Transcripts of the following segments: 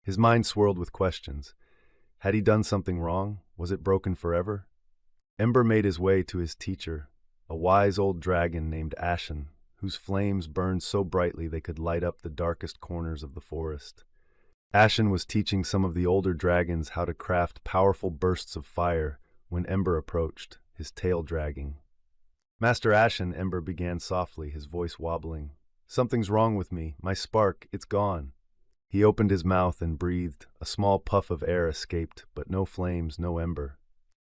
His mind swirled with questions. Had he done something wrong? Was it broken forever? Ember made his way to his teacher, a wise old dragon named Ashen, whose flames burned so brightly they could light up the darkest corners of the forest. Ashen was teaching some of the older dragons how to craft powerful bursts of fire when Ember approached, his tail dragging. Master Ashen, Ember began softly, his voice wobbling. Something's wrong with me. My spark, it's gone. He opened his mouth and breathed. A small puff of air escaped, but no flames, no ember.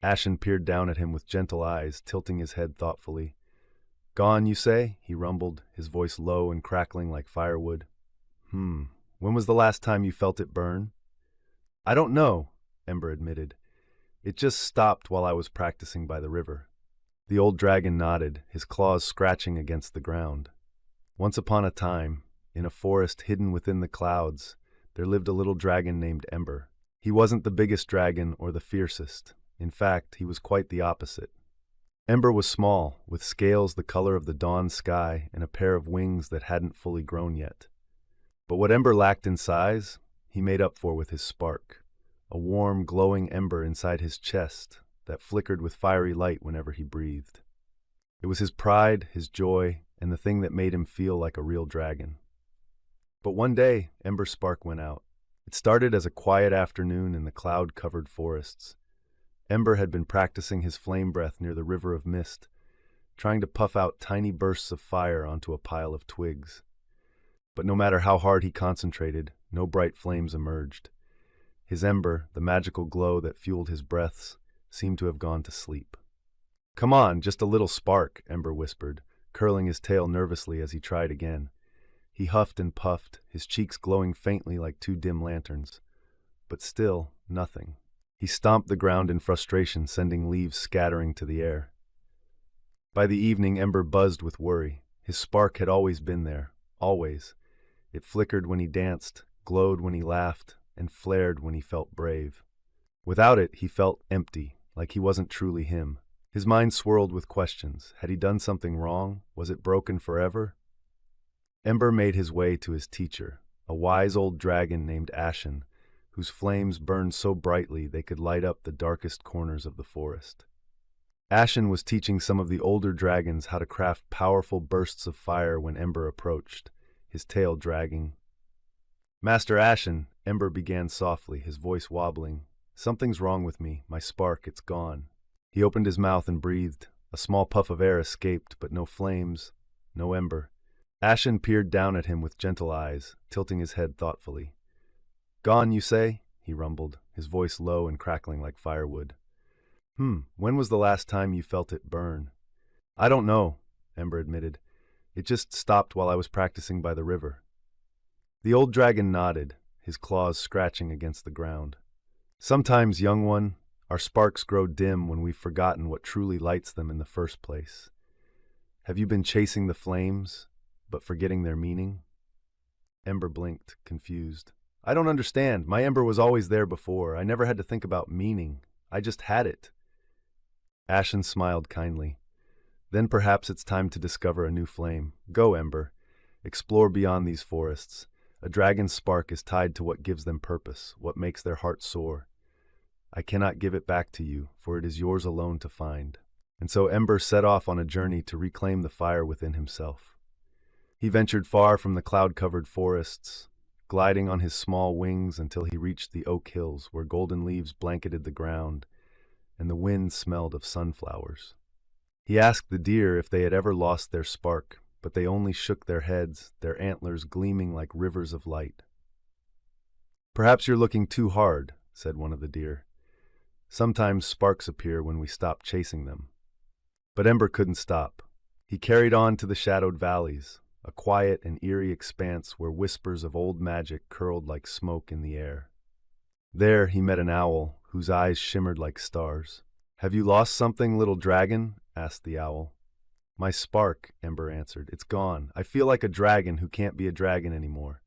Ashen peered down at him with gentle eyes, tilting his head thoughtfully. Gone, you say? He rumbled, his voice low and crackling like firewood. When was the last time you felt it burn? I don't know, Ember admitted. It just stopped while I was practicing by the river. The old dragon nodded, his claws scratching against the ground. Once upon a time, in a forest hidden within the clouds, there lived a little dragon named Ember. He wasn't the biggest dragon or the fiercest. In fact, he was quite the opposite. Ember was small, with scales the color of the dawn sky and a pair of wings that hadn't fully grown yet. But what Ember lacked in size, he made up for with his spark, a warm, glowing ember inside his chest that flickered with fiery light whenever he breathed. It was his pride, his joy, and the thing that made him feel like a real dragon. But one day, Ember's spark went out. It started as a quiet afternoon in the cloud-covered forests. Ember had been practicing his flame breath near the river of mist, trying to puff out tiny bursts of fire onto a pile of twigs. But no matter how hard he concentrated, no bright flames emerged. His ember, the magical glow that fueled his breaths, seemed to have gone to sleep. Come on, just a little spark, Ember whispered, curling his tail nervously as he tried again. He huffed and puffed, his cheeks glowing faintly like two dim lanterns. But still, nothing. He stomped the ground in frustration, sending leaves scattering to the air. By the evening, Ember buzzed with worry. His spark had always been there, always. It flickered when he danced, glowed when he laughed, and flared when he felt brave. Without it, he felt empty, like he wasn't truly him. His mind swirled with questions. Had he done something wrong? Was it broken forever? Ember made his way to his teacher, a wise old dragon named Ashen, whose flames burned so brightly they could light up the darkest corners of the forest. Ashen was teaching some of the older dragons how to craft powerful bursts of fire when Ember approached, his tail dragging. Master Ashen, Ember began softly, his voice wobbling. Something's wrong with me. My spark, it's gone. He opened his mouth and breathed. A small puff of air escaped, but no flames, no ember. Ashen peered down at him with gentle eyes, tilting his head thoughtfully. Gone, you say? He rumbled, his voice low and crackling like firewood. When was the last time you felt it burn? I don't know, Ember admitted. It just stopped while I was practicing by the river. The old dragon nodded, his claws scratching against the ground. Sometimes, young one, our sparks grow dim when we've forgotten what truly lights them in the first place. Have you been chasing the flames, but forgetting their meaning? Ember blinked, confused. I don't understand. My ember was always there before. I never had to think about meaning. I just had it. Ashen smiled kindly. Then perhaps it's time to discover a new flame. Go, Ember. Explore beyond these forests. A dragon's spark is tied to what gives them purpose, what makes their heart soar. I cannot give it back to you, for it is yours alone to find. And so Ember set off on a journey to reclaim the fire within himself. He ventured far from the cloud-covered forests, gliding on his small wings until he reached the oak hills where golden leaves blanketed the ground and the wind smelled of sunflowers. He asked the deer if they had ever lost their spark, but they only shook their heads, their antlers gleaming like rivers of light. Perhaps you're looking too hard, said one of the deer. Sometimes sparks appear when we stop chasing them. But Ember couldn't stop. He carried on to the shadowed valleys, a quiet and eerie expanse where whispers of old magic curled like smoke in the air. There he met an owl whose eyes shimmered like stars. Have you lost something, little dragon? Asked the owl. My spark, Ember answered. It's gone. I feel like a dragon who can't be a dragon anymore.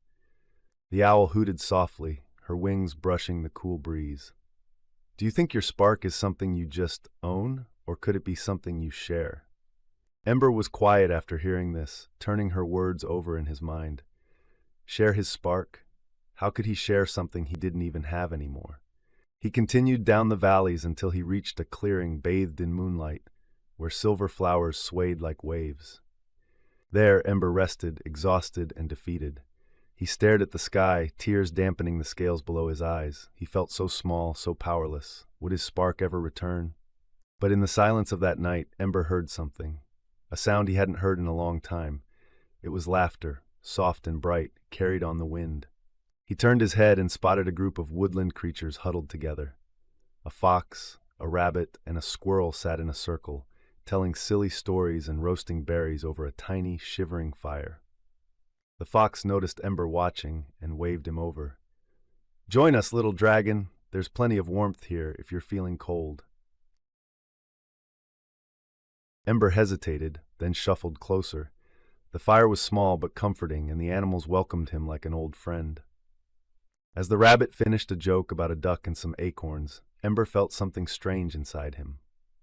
The owl hooted softly, her wings brushing the cool breeze. Do you think your spark is something you just own, or could it be something you share? Ember was quiet after hearing this, turning her words over in his mind. Share his spark? How could he share something he didn't even have anymore? He continued down the valleys until he reached a clearing bathed in moonlight, where silver flowers swayed like waves. There, Ember rested, exhausted and defeated. He stared at the sky, tears dampening the scales below his eyes. He felt so small, so powerless. Would his spark ever return? But in the silence of that night, Ember heard something. A sound he hadn't heard in a long time. It was laughter, soft and bright, carried on the wind. He turned his head and spotted a group of woodland creatures huddled together. A fox, a rabbit, and a squirrel sat in a circle, telling silly stories and roasting berries over a tiny, shivering fire. The fox noticed Ember watching and waved him over. "Join us, little dragon. There's plenty of warmth here if you're feeling cold." Ember hesitated, then shuffled closer. The fire was small but comforting, and the animals welcomed him like an old friend. As the rabbit finished a joke about a duck and some acorns, Ember felt something strange inside him.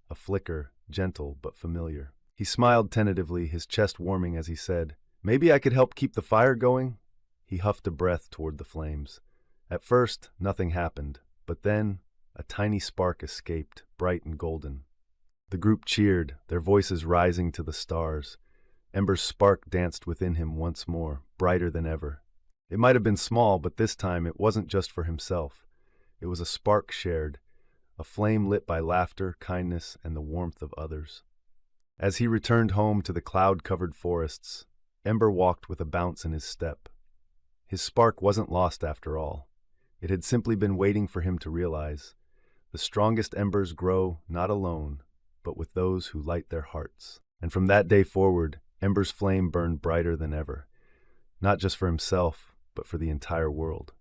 A flicker, gentle but familiar. He smiled tentatively, his chest warming as he said, "Maybe I could help keep the fire going?" He huffed a breath toward the flames. At first, nothing happened, but then a tiny spark escaped, bright and golden. The group cheered, their voices rising to the stars. Ember's spark danced within him once more, brighter than ever. It might have been small, but this time it wasn't just for himself. It was a spark shared, a flame lit by laughter, kindness, and the warmth of others. As he returned home to the cloud-covered forests, Ember walked with a bounce in his step. His spark wasn't lost after all. It had simply been waiting for him to realize. The strongest embers grow not alone, but with those who light their hearts. And from that day forward, Ember's flame burned brighter than ever, not just for himself, but for the entire world.